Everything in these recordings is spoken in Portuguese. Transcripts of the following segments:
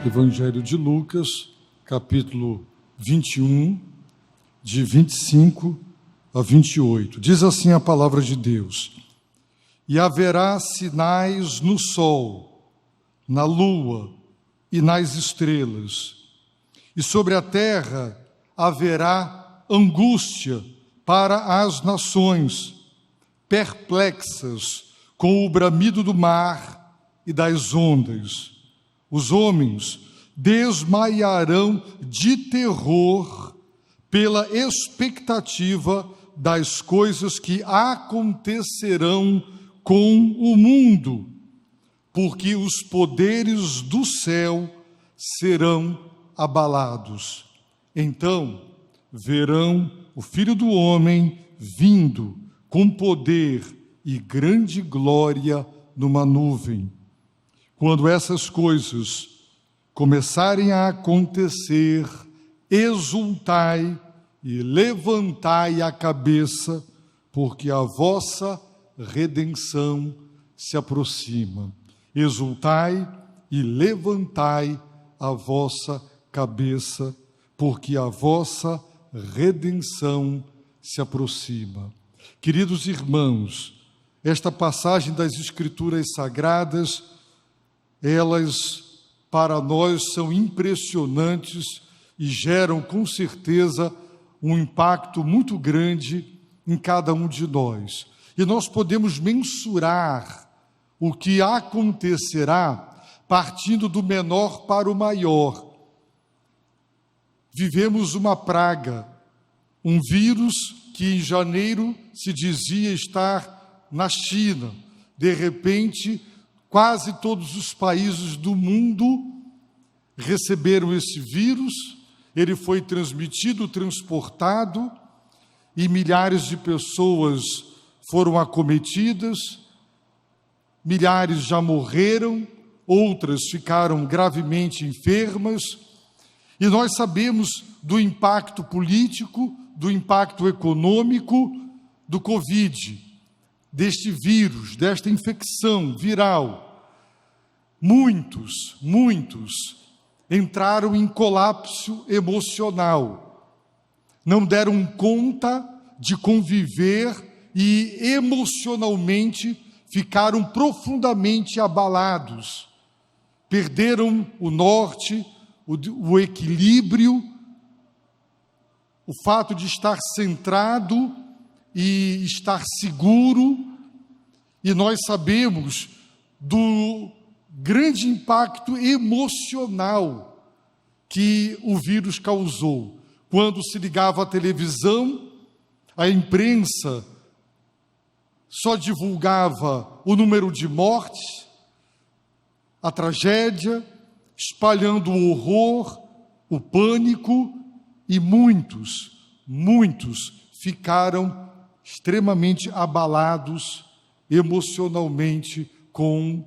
Evangelho de Lucas, capítulo 21, de 25 a 28. Diz assim a palavra de Deus: E haverá sinais no sol, na lua e nas estrelas, e sobre a terra haverá angústia para as nações, perplexas com o bramido do mar e das ondas. Os homens desmaiarão de terror pela expectativa das coisas que acontecerão com o mundo, porque os poderes do céu serão abalados. Então verão o Filho do Homem vindo com poder e grande glória numa nuvem. Quando essas coisas começarem a acontecer, exultai e levantai a cabeça, porque a vossa redenção se aproxima. Exultai e levantai a vossa cabeça, porque a vossa redenção se aproxima. Queridos irmãos, esta passagem das Escrituras Sagradas, elas para nós são impressionantes e geram com certeza um impacto muito grande em cada um de nós. E nós podemos mensurar o que acontecerá partindo do menor para o maior. Vivemos uma praga, um vírus que em janeiro se dizia estar na China. De repente, quase todos os países do mundo receberam esse vírus, ele foi transmitido, transportado, e milhares de pessoas foram acometidas, milhares já morreram, outras ficaram gravemente enfermas, e nós sabemos do impacto político, do impacto econômico do Covid, deste vírus, desta infecção viral. Muitos entraram em colapso emocional, não deram conta de conviver e emocionalmente ficaram profundamente abalados, perderam o norte, o equilíbrio, o fato de estar centrado e estar seguro, e nós sabemos do grande impacto emocional que o vírus causou. Quando se ligava à televisão, a imprensa só divulgava o número de mortes, a tragédia, espalhando o horror, o pânico, e muitos ficaram extremamente abalados emocionalmente com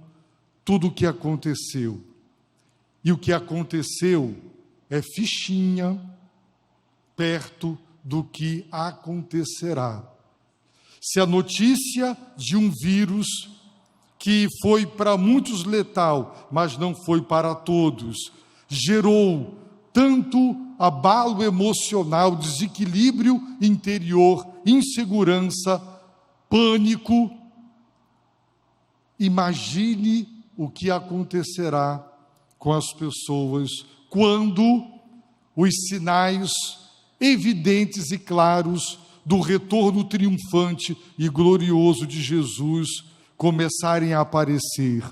tudo o que aconteceu. E o que aconteceu é fichinha perto do que acontecerá. Se a notícia de um vírus que foi para muitos letal, mas não foi para todos, gerou tanto abalo emocional, desequilíbrio interior, insegurança, pânico, imagine o que acontecerá com as pessoas quando os sinais evidentes e claros do retorno triunfante e glorioso de Jesus começarem a aparecer.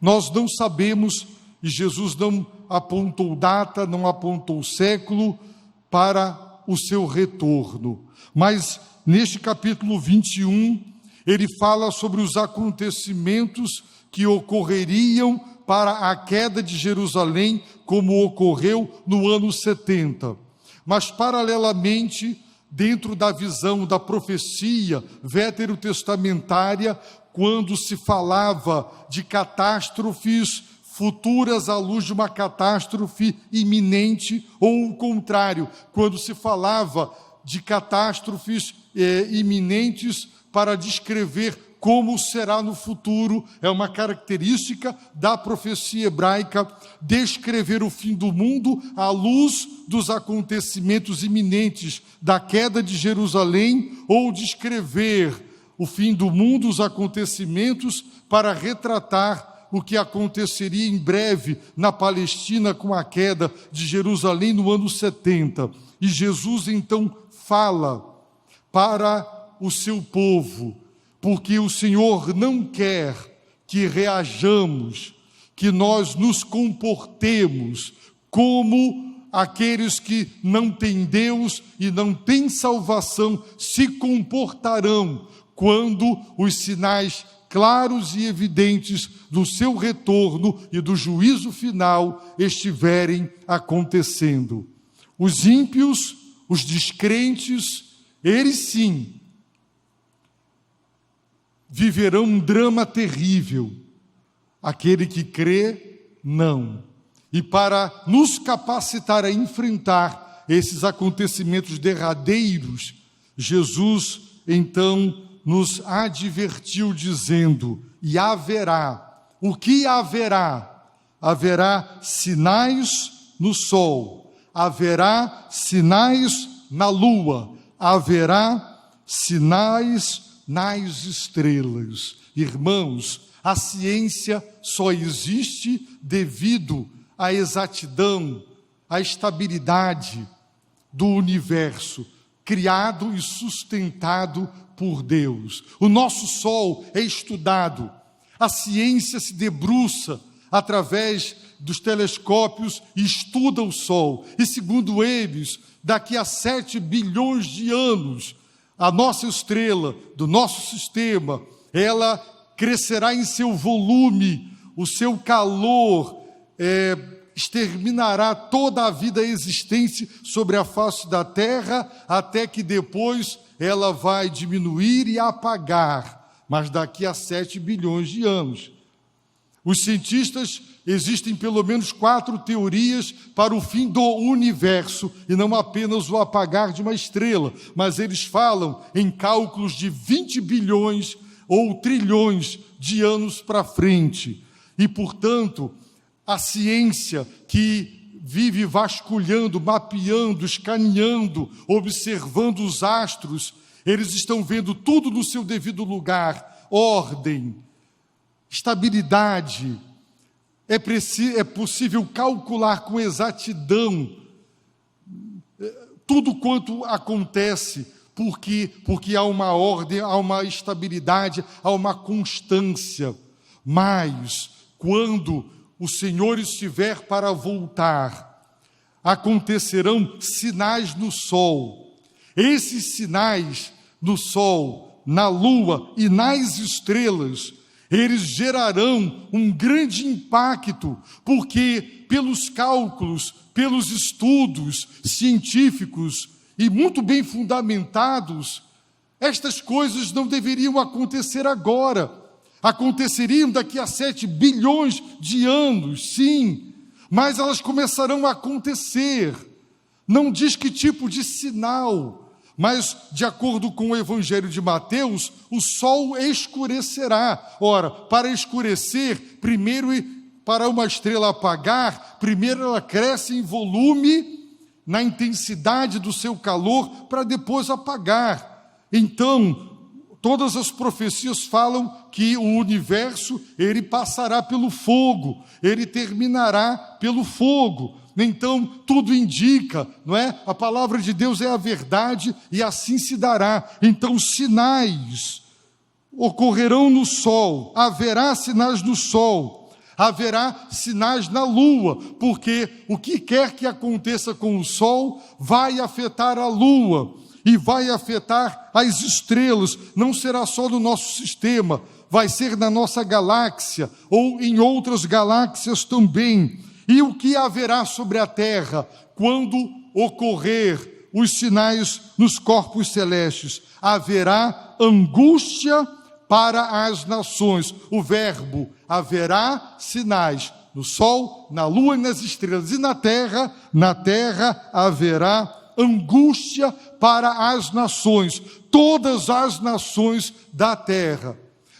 Nós não sabemos, e Jesus não apontou data, não apontou século para o seu retorno, mas neste capítulo 21, ele fala sobre os acontecimentos que ocorreriam para a queda de Jerusalém, como ocorreu no ano 70. Mas, paralelamente, dentro da visão da profecia veterotestamentária, quando se falava de catástrofes futuras à luz de uma catástrofe iminente, ou o contrário, quando se falava de catástrofes iminentes para descrever como será no futuro. É uma característica da profecia hebraica descrever o fim do mundo à luz dos acontecimentos iminentes da queda de Jerusalém, ou descrever o fim do mundo, os acontecimentos, para retratar o que aconteceria em breve na Palestina com a queda de Jerusalém no ano 70. E Jesus então fala para o seu povo, porque o Senhor não quer que reajamos, que nós nos comportemos como aqueles que não têm Deus e não têm salvação se comportarão quando os sinais claros e evidentes do seu retorno e do juízo final estiverem acontecendo. Os ímpios, os descrentes, eles sim viverão um drama terrível. Aquele que crê, não. E para nos capacitar a enfrentar esses acontecimentos derradeiros, Jesus então nos advertiu dizendo: e haverá. O que haverá? Haverá sinais no sol, haverá sinais na lua, haverá sinais nas estrelas. Irmãos, a ciência só existe devido à exatidão, à estabilidade do universo, criado e sustentado por Deus. O nosso Sol é estudado, a ciência se debruça através dos telescópios e estuda o Sol. E segundo eles, daqui a 7 bilhões de anos, a nossa estrela do nosso sistema, ela crescerá em seu volume, o seu calor exterminará toda a vida existente sobre a face da Terra, até que depois ela vai diminuir e apagar, mas daqui a 7 bilhões de anos. Os cientistas, existem pelo menos 4 teorias para o fim do universo, e não apenas o apagar de uma estrela, mas eles falam em cálculos de 20 bilhões ou trilhões de anos para frente. E, portanto, a ciência que vive vasculhando, mapeando, escaneando, observando os astros, eles estão vendo tudo no seu devido lugar, ordem, estabilidade. É possível calcular com exatidão tudo quanto acontece, porque há uma ordem, há uma estabilidade, há uma constância. Mas, quando o Senhor estiver para voltar, acontecerão sinais no sol. Esses sinais no sol, na lua e nas estrelas, eles gerarão um grande impacto, porque pelos cálculos, pelos estudos científicos e muito bem fundamentados, estas coisas não deveriam acontecer agora. Aconteceriam daqui a 7 bilhões de anos, sim, mas elas começarão a acontecer. Não diz que tipo de sinal, mas, de acordo com o Evangelho de Mateus, o sol escurecerá. Ora, para escurecer, primeiro, para uma estrela apagar, primeiro ela cresce em volume, na intensidade do seu calor, para depois apagar. Então, todas as profecias falam que o universo, ele passará pelo fogo, ele terminará pelo fogo. Então, tudo indica, não é? A palavra de Deus é a verdade e assim se dará. Então, sinais ocorrerão no sol, haverá sinais no sol, haverá sinais na lua, porque o que quer que aconteça com o sol vai afetar a lua e vai afetar as estrelas. Não será só no nosso sistema, vai ser na nossa galáxia ou em outras galáxias também. E o que haverá sobre a terra quando ocorrer os sinais nos corpos celestes? Haverá angústia para as nações. O verbo haverá sinais no sol, na lua e nas estrelas. E na terra haverá angústia para as nações, todas as nações da terra.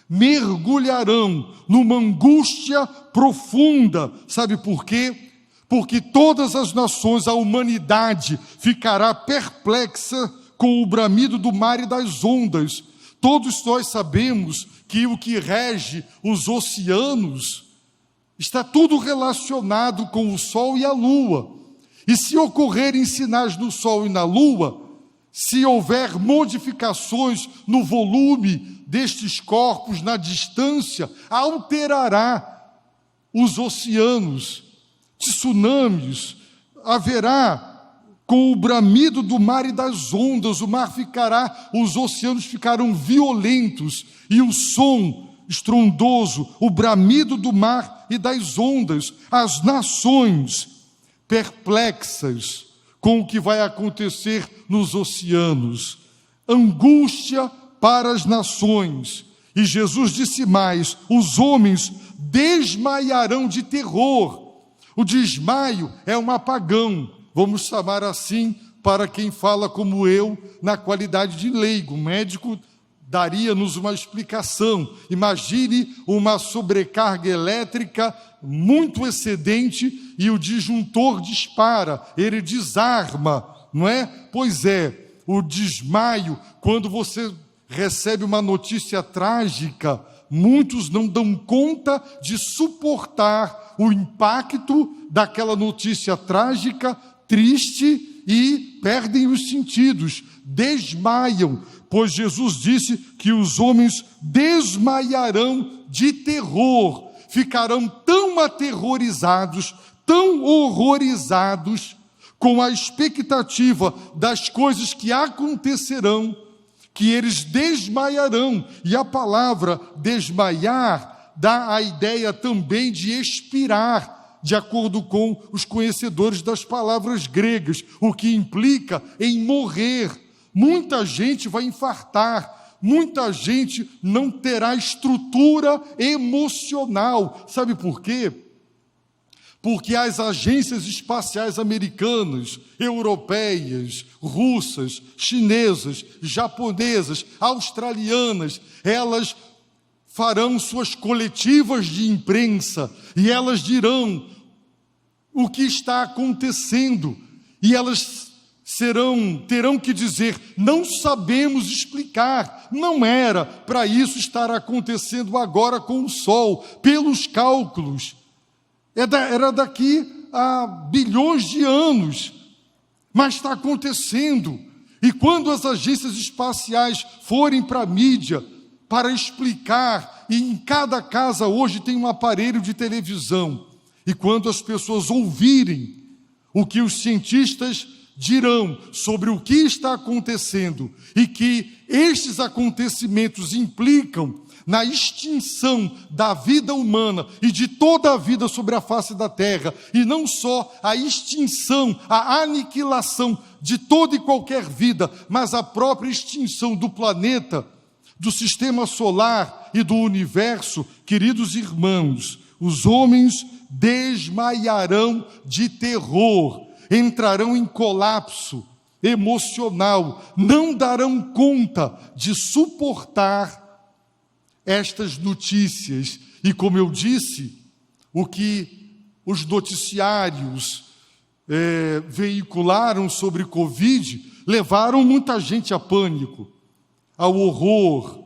mergulharão numa angústia profunda. Sabe por quê? Porque todas as nações, a humanidade, ficará perplexa com o bramido do mar e das ondas. Todos nós sabemos que o que rege os oceanos está tudo relacionado com o Sol e a Lua. E se ocorrerem sinais no Sol e na Lua, se houver modificações no volume destes corpos, na distância, alterará os oceanos, tsunamis, haverá com o bramido do mar e das ondas, o mar ficará, os oceanos ficarão violentos, e o som estrondoso, o bramido do mar e das ondas, as nações perplexas com o que vai acontecer nos oceanos, angústia para as nações. E Jesus disse mais: os homens desmaiarão de terror. O desmaio é um apagão, vamos chamar assim para quem fala como eu, na qualidade de leigo. O médico daria-nos uma explicação. Imagine uma sobrecarga elétrica muito excedente e o disjuntor dispara, ele desarma, não é? Pois é, o desmaio, quando você recebe uma notícia trágica, muitos não dão conta de suportar o impacto daquela notícia trágica, triste, e perdem os sentidos, desmaiam, pois Jesus disse que os homens desmaiarão de terror, ficarão tão aterrorizados, tão horrorizados com a expectativa das coisas que acontecerão, que eles desmaiarão. E a palavra desmaiar dá a ideia também de expirar, de acordo com os conhecedores das palavras gregas, o que implica em morrer. Muita gente vai infartar, muita gente não terá estrutura emocional. Sabe por quê? Porque as agências espaciais americanas, europeias, russas, chinesas, japonesas, australianas, elas farão suas coletivas de imprensa e elas dirão o que está acontecendo, e elas terão que dizer: não sabemos explicar, não era para isso estar acontecendo agora com o Sol, pelos cálculos, era daqui a bilhões de anos, mas está acontecendo. E quando as agências espaciais forem para a mídia para explicar, e em cada casa hoje tem um aparelho de televisão, e quando as pessoas ouvirem o que os cientistas dirão sobre o que está acontecendo, e que estes acontecimentos implicam na extinção da vida humana e de toda a vida sobre a face da terra, e não só a extinção, a aniquilação de toda e qualquer vida, mas a própria extinção do planeta, do sistema solar e do universo, queridos irmãos, os homens desmaiarão de terror, entrarão em colapso emocional, não darão conta de suportar estas notícias. E como eu disse, o que os noticiários veicularam sobre Covid levaram muita gente a pânico, ao horror,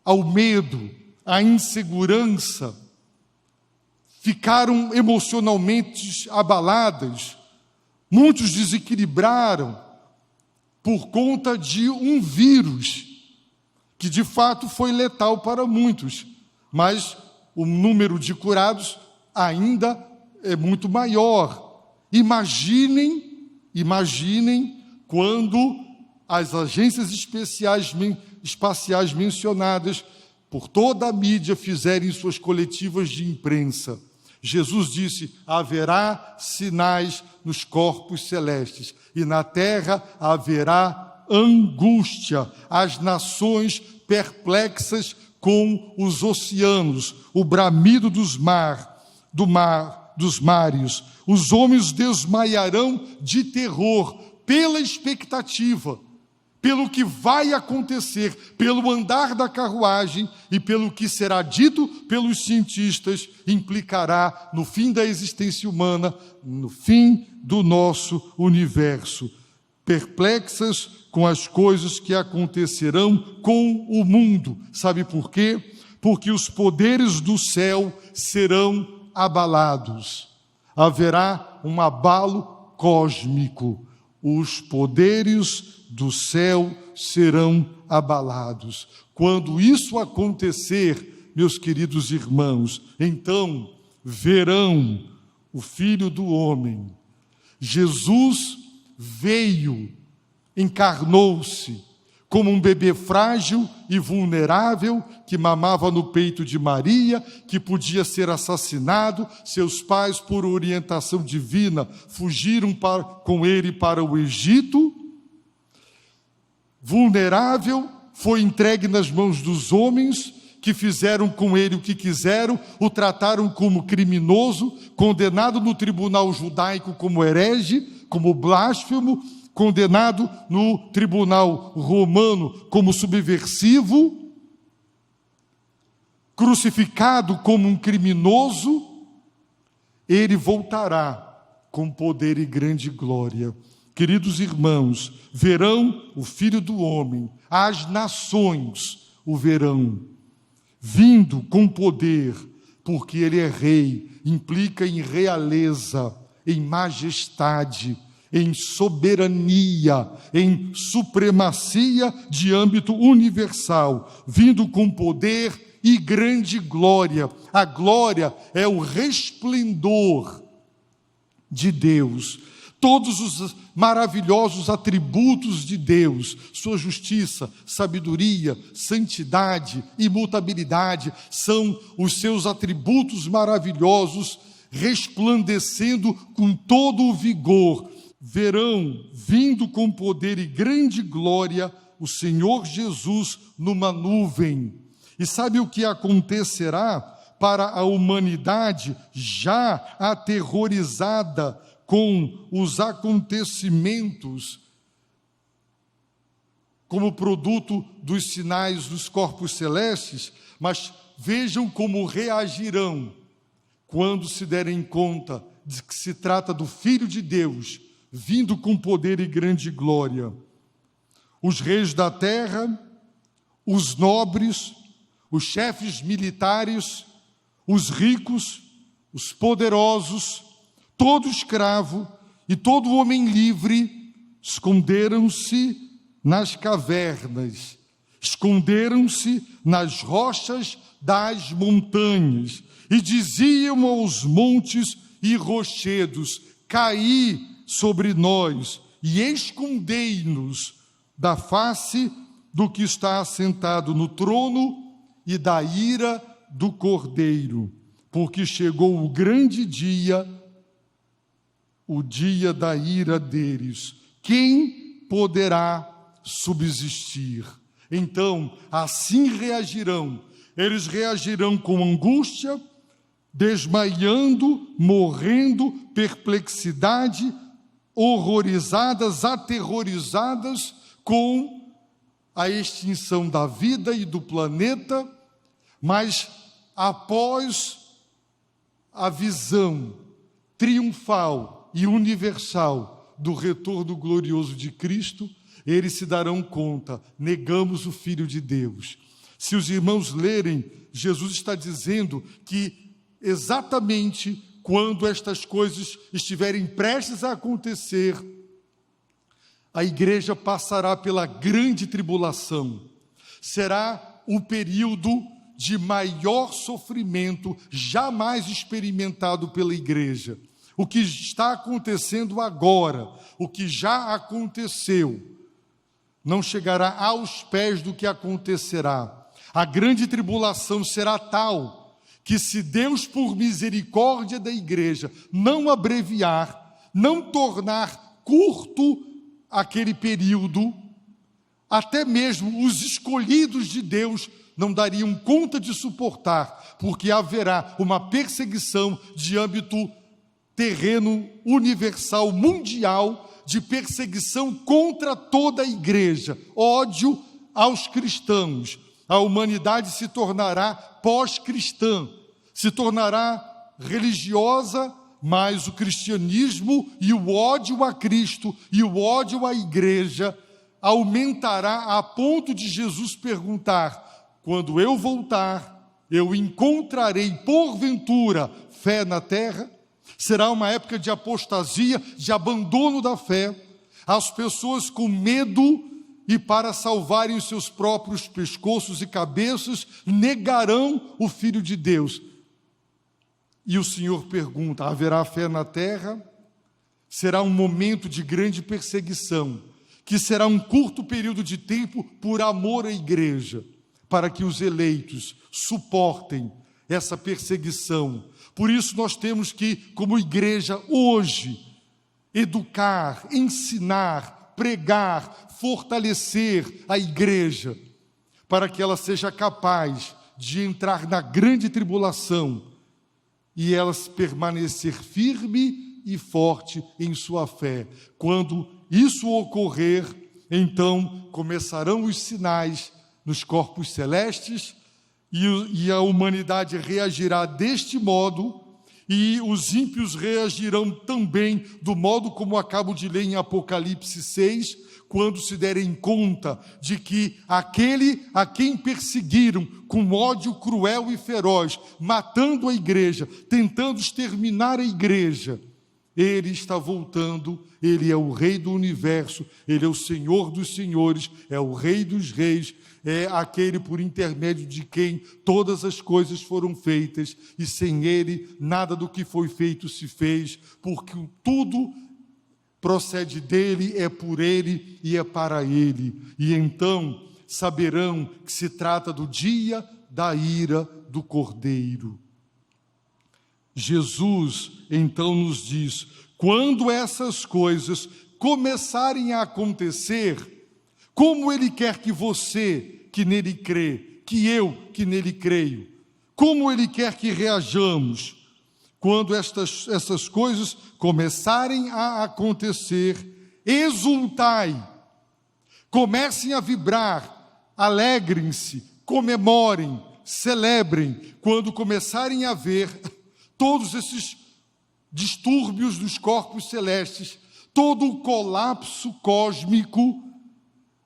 ao medo, à insegurança. Ficaram emocionalmente abaladas, muitos desequilibraram por conta de um vírus que de fato foi letal para muitos, mas o número de curados ainda é muito maior. Imaginem quando as agências espaciais mencionadas por toda a mídia fizerem suas coletivas de imprensa. Jesus disse: haverá sinais nos corpos celestes, e na terra haverá angústia, as nações perplexas com os oceanos, o bramido dos mares, os homens desmaiarão de terror pela expectativa, pelo que vai acontecer, pelo andar da carruagem e pelo que será dito pelos cientistas, implicará no fim da existência humana, no fim do nosso universo. Perplexas com as coisas que acontecerão com o mundo. Sabe por quê? Porque os poderes do céu serão abalados. Haverá um abalo cósmico. Os poderes do céu serão abalados. Quando isso acontecer, meus queridos irmãos, então verão o Filho do Homem. Jesus veio, encarnou-se como um bebê frágil e vulnerável que mamava no peito de Maria, que podia ser assassinado. Seus pais, por orientação divina, fugiram com ele para o Egito. Vulnerável, foi entregue nas mãos dos homens, que fizeram com ele o que quiseram, o trataram como criminoso, condenado no tribunal judaico como herege, como blasfemo, condenado no tribunal romano como subversivo, crucificado como um criminoso. Ele voltará com poder e grande glória. Queridos irmãos, verão o Filho do Homem, as nações o verão, vindo com poder, porque ele é rei, implica em realeza, em majestade, em soberania, em supremacia de âmbito universal, vindo com poder e grande glória. A glória é o resplendor de Deus. Todos os maravilhosos atributos de Deus, sua justiça, sabedoria, santidade, imutabilidade, são os seus atributos maravilhosos, resplandecendo com todo o vigor. Verão, vindo com poder e grande glória, o Senhor Jesus numa nuvem. E sabe o que acontecerá para a humanidade já aterrorizada com os acontecimentos como produto dos sinais dos corpos celestes? Mas vejam como reagirão quando se derem conta de que se trata do Filho de Deus, vindo com poder e grande glória. Os reis da terra, os nobres, os chefes militares, os ricos, os poderosos, todo escravo e todo homem livre esconderam-se nas cavernas, esconderam-se nas rochas das montanhas e diziam aos montes e rochedos: caí sobre nós e escondei-nos da face do que está assentado no trono e da ira do Cordeiro, porque chegou o grande dia, o dia da ira deles. Quem poderá subsistir? Então, assim reagirão. Eles reagirão com angústia, desmaiando, morrendo, perplexidade, horrorizadas, aterrorizadas com a extinção da vida e do planeta, mas após a visão triunfal e universal do retorno glorioso de Cristo, eles se darão conta: negamos o Filho de Deus. Se os irmãos lerem, Jesus está dizendo que exatamente quando estas coisas estiverem prestes a acontecer, a igreja passará pela grande tribulação. Será o período de maior sofrimento jamais experimentado pela igreja. O que está acontecendo agora, o que já aconteceu, não chegará aos pés do que acontecerá. A grande tribulação será tal que, se Deus, por misericórdia da igreja, não abreviar, não tornar curto aquele período, até mesmo os escolhidos de Deus não dariam conta de suportar, porque haverá uma perseguição de âmbito terreno, universal, mundial, de perseguição contra toda a igreja, ódio aos cristãos. A humanidade se tornará pós-cristã, se tornará religiosa, mas o cristianismo e o ódio a Cristo e o ódio à igreja aumentará a ponto de Jesus perguntar: quando eu voltar, eu encontrarei porventura fé na terra? Será uma época de apostasia, de abandono da fé. As pessoas com medo e para salvarem os seus próprios pescoços e cabeças, negarão o Filho de Deus. E o Senhor pergunta: haverá fé na terra? Será um momento de grande perseguição, que será um curto período de tempo por amor à igreja, para que os eleitos suportem essa perseguição. Por isso nós temos que, como igreja, hoje, educar, ensinar, pregar, fortalecer a igreja, para que ela seja capaz de entrar na grande tribulação e ela permanecer firme e forte em sua fé. Quando isso ocorrer, então começarão os sinais nos corpos celestes, e a humanidade reagirá deste modo, e os ímpios reagirão também do modo como acabo de ler em Apocalipse 6, quando se derem conta de que aquele a quem perseguiram com ódio cruel e feroz, matando a igreja, tentando exterminar a igreja, ele está voltando. Ele é o Rei do universo, Ele é o Senhor dos senhores, é o Rei dos reis, é aquele por intermédio de quem todas as coisas foram feitas, e sem Ele nada do que foi feito se fez, porque tudo procede dEle, é por Ele e é para Ele. E então saberão que se trata do dia da ira do Cordeiro. Jesus então nos diz: quando essas coisas começarem a acontecer, como Ele quer que você, que nele crê, que eu, que nele creio, como Ele quer que reajamos? Quando essas coisas começarem a acontecer, exultai, comecem a vibrar, alegrem-se, comemorem, celebrem, quando começarem a ver todos esses distúrbios dos corpos celestes, todo o colapso cósmico.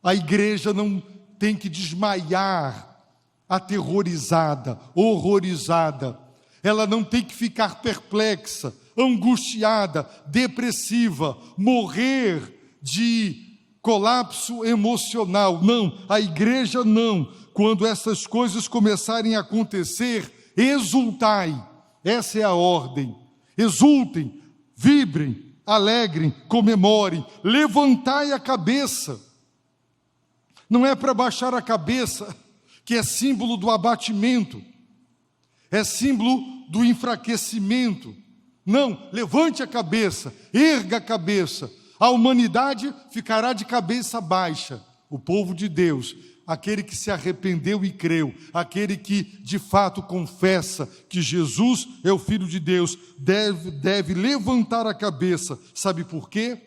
A igreja não tem que desmaiar, aterrorizada, horrorizada. Ela não tem que ficar perplexa, angustiada, depressiva, morrer de colapso emocional. Não, a igreja não. Quando essas coisas começarem a acontecer, exultai. Essa é a ordem. Exultem, vibrem, alegrem, comemorem, levantai a cabeça. Não é para baixar a cabeça, que é símbolo do abatimento, é símbolo do enfraquecimento. Não, levante a cabeça, erga a cabeça. A humanidade ficará de cabeça baixa. O povo de Deus, aquele que se arrependeu e creu, aquele que de fato confessa que Jesus é o Filho de Deus, deve levantar a cabeça. Sabe por quê?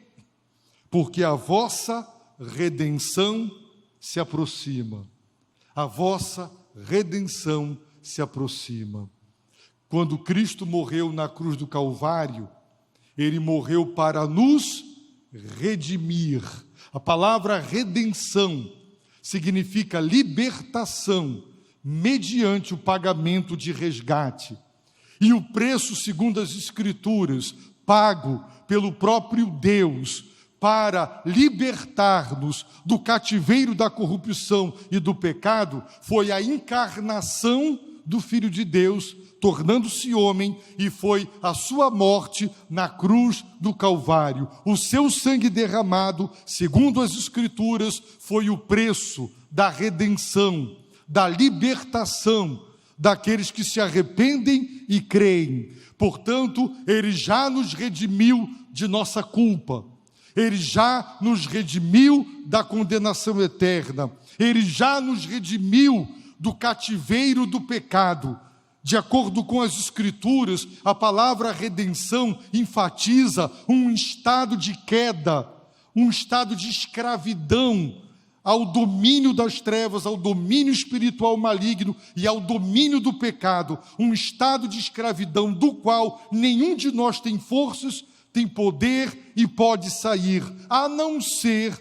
Porque a vossa redenção se aproxima. A vossa redenção se aproxima. Quando Cristo morreu na cruz do Calvário, Ele morreu para nos redimir. A palavra redenção significa libertação, mediante o pagamento de resgate. E o preço, segundo as Escrituras, pago pelo próprio Deus, para libertar-nos do cativeiro da corrupção e do pecado, foi a encarnação do Filho de Deus, tornando-se homem, e foi a sua morte na cruz do Calvário. O seu sangue derramado, segundo as Escrituras, foi o preço da redenção, da libertação daqueles que se arrependem e creem. Portanto, Ele já nos redimiu de nossa culpa. Ele já nos redimiu da condenação eterna. Ele já nos redimiu do cativeiro do pecado. De acordo com as Escrituras, a palavra redenção enfatiza um estado de queda um estado de escravidão ao domínio das trevas, ao domínio espiritual maligno e ao domínio do pecado, um estado de escravidão do qual nenhum de nós tem forças, tem poder e pode sair, a não ser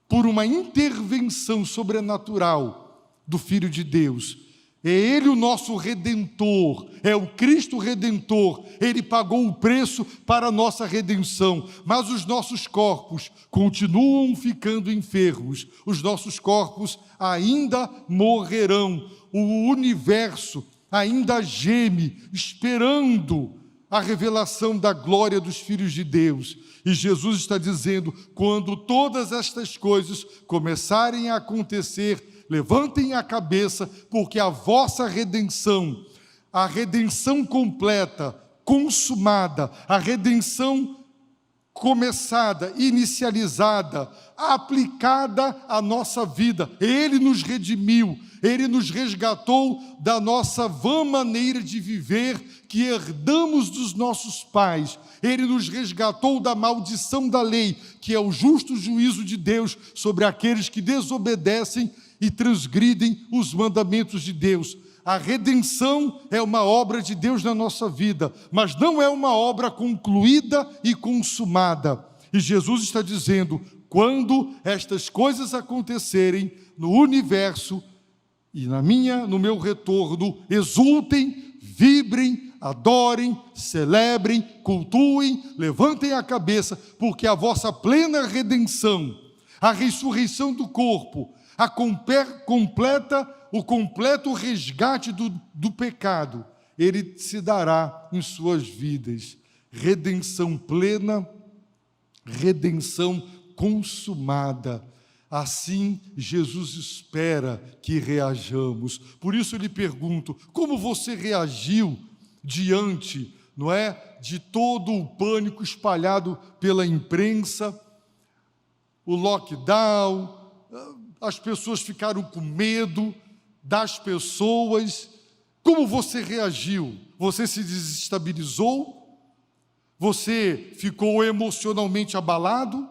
por uma intervenção sobrenatural do Filho de Deus. É Ele o nosso Redentor, é o Cristo Redentor. Ele pagou o preço para a nossa redenção, mas os nossos corpos continuam ficando enfermos, os nossos corpos ainda morrerão, o universo ainda geme, esperando a revelação da glória dos filhos de Deus. E Jesus está dizendo, quando todas estas coisas começarem a acontecer, levantem a cabeça, porque a vossa redenção, a redenção completa, consumada, a redenção começada, inicializada, aplicada à nossa vida. Ele nos redimiu, Ele nos resgatou da nossa vã maneira de viver que herdamos dos nossos pais. Ele nos resgatou da maldição da lei, que é o justo juízo de Deus sobre aqueles que desobedecem e transgridem os mandamentos de Deus. A redenção é uma obra de Deus na nossa vida, mas não é uma obra concluída e consumada. E Jesus está dizendo, quando estas coisas acontecerem no universo e no meu retorno, exultem, vibrem, adorem, celebrem, cultuem, levantem a cabeça, porque a vossa plena redenção, a ressurreição do corpo, o completo resgate do pecado, Ele se dará em suas vidas. Redenção plena, redenção consumada. Assim, Jesus espera que reajamos. Por isso, eu lhe pergunto, como você reagiu diante, de todo o pânico espalhado pela imprensa, o lockdown, as pessoas ficaram com medo das pessoas. Como você reagiu? Você se desestabilizou? Você ficou emocionalmente abalado?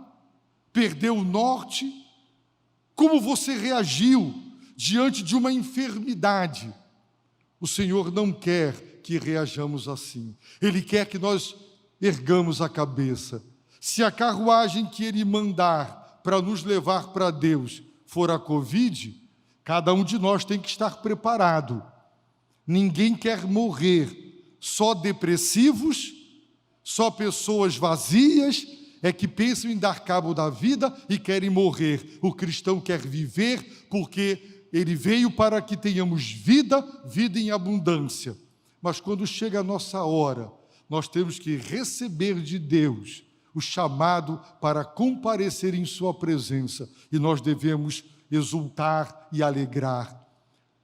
Perdeu o norte? Como você reagiu diante de uma enfermidade? O Senhor não quer que reajamos assim. Ele quer que nós ergamos a cabeça. Se a carruagem que Ele mandar para nos levar para Deus for a Covid, cada um de nós tem que estar preparado. Ninguém quer morrer. Só depressivos, só pessoas vazias é que pensam em dar cabo da vida e querem morrer. O cristão quer viver porque ele veio para que tenhamos vida, vida em abundância. Mas quando chega a nossa hora, nós temos que receber de Deus o chamado para comparecer em sua presença, e nós devemos exultar e alegrar.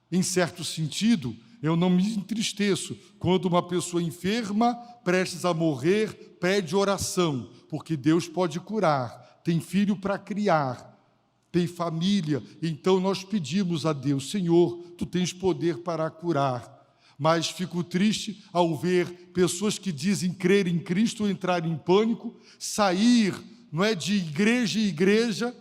Em certo sentido, eu não me entristeço quando uma pessoa enferma, prestes a morrer, pede oração, porque Deus pode curar, tem filho para criar, tem família, então nós pedimos a Deus, Senhor, Tu tens poder para curar. Mas fico triste ao ver pessoas que dizem crer em Cristo entrar em pânico, sair, de igreja em igreja,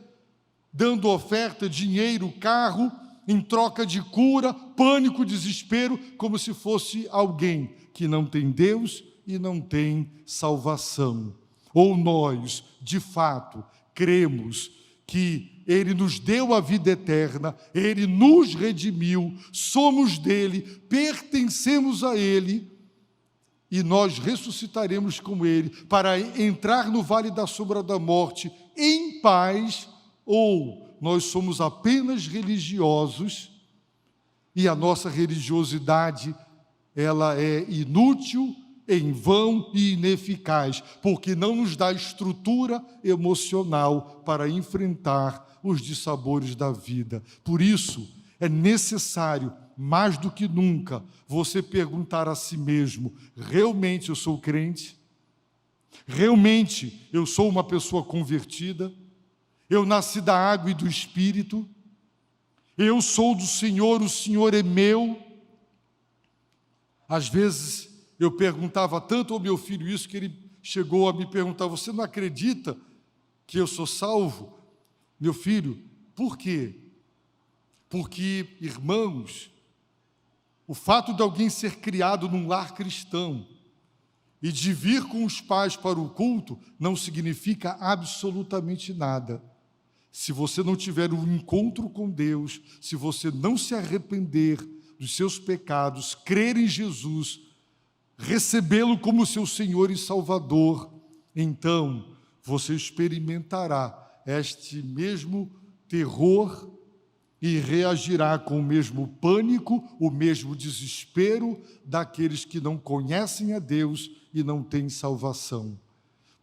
dando oferta, dinheiro, carro, em troca de cura, pânico, desespero, como se fosse alguém que não tem Deus e não tem salvação. Ou nós, de fato, cremos que Ele nos deu a vida eterna, Ele nos redimiu, somos dEle, pertencemos a Ele, e nós ressuscitaremos com Ele para entrar no vale da sombra da morte em paz, ou nós somos apenas religiosos e a nossa religiosidade ela é inútil, em vão e ineficaz, porque não nos dá estrutura emocional para enfrentar os dissabores da vida. Por isso, é necessário, mais do que nunca, você perguntar a si mesmo: realmente eu sou crente? Realmente eu sou uma pessoa convertida? Eu nasci da água e do Espírito? Eu sou do Senhor, o Senhor é meu? Às vezes eu perguntava tanto ao meu filho isso, que ele chegou a me perguntar: você não acredita que eu sou salvo? Meu filho, por quê? Porque, irmãos, o fato de alguém ser criado num lar cristão e de vir com os pais para o culto não significa absolutamente nada. Se você não tiver um encontro com Deus, se você não se arrepender dos seus pecados, crer em Jesus, recebê-lo como seu Senhor e Salvador, então você experimentará este mesmo terror e reagirá com o mesmo pânico, o mesmo desespero daqueles que não conhecem a Deus e não têm salvação.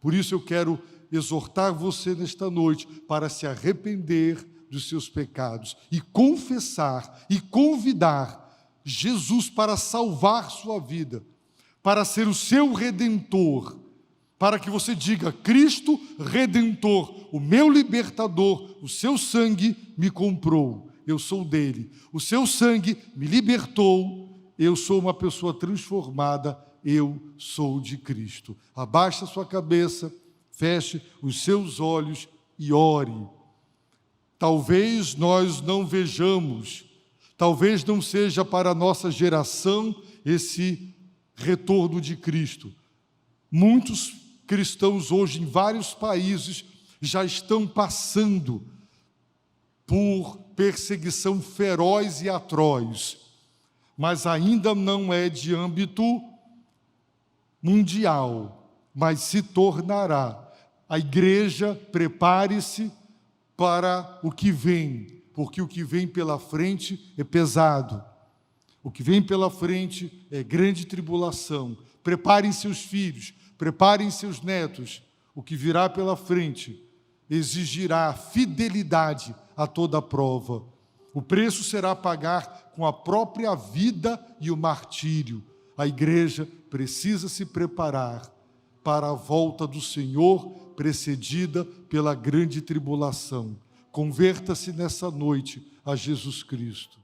Por isso eu quero exortar você nesta noite para se arrepender dos seus pecados e confessar e convidar Jesus para salvar sua vida, para ser o seu Redentor, para que você diga: Cristo Redentor, o meu libertador, o seu sangue me comprou, eu sou dele, o seu sangue me libertou, eu sou uma pessoa transformada, eu sou de Cristo. Abaixe a sua cabeça, feche os seus olhos e ore. Talvez nós não vejamos, talvez não seja para a nossa geração esse retorno de Cristo. Muitos cristãos hoje em vários países já estão passando por perseguição feroz e atroz, mas ainda não é de âmbito mundial, mas se tornará. A igreja, prepare-se para o que vem, porque o que vem pela frente é pesado. O que vem pela frente é grande tribulação. Preparem seus filhos, preparem seus netos. O que virá pela frente exigirá fidelidade a toda prova. O preço será pagar com a própria vida e o martírio. A igreja precisa se preparar para a volta do Senhor, precedida pela grande tribulação. Converta-se nessa noite a Jesus Cristo.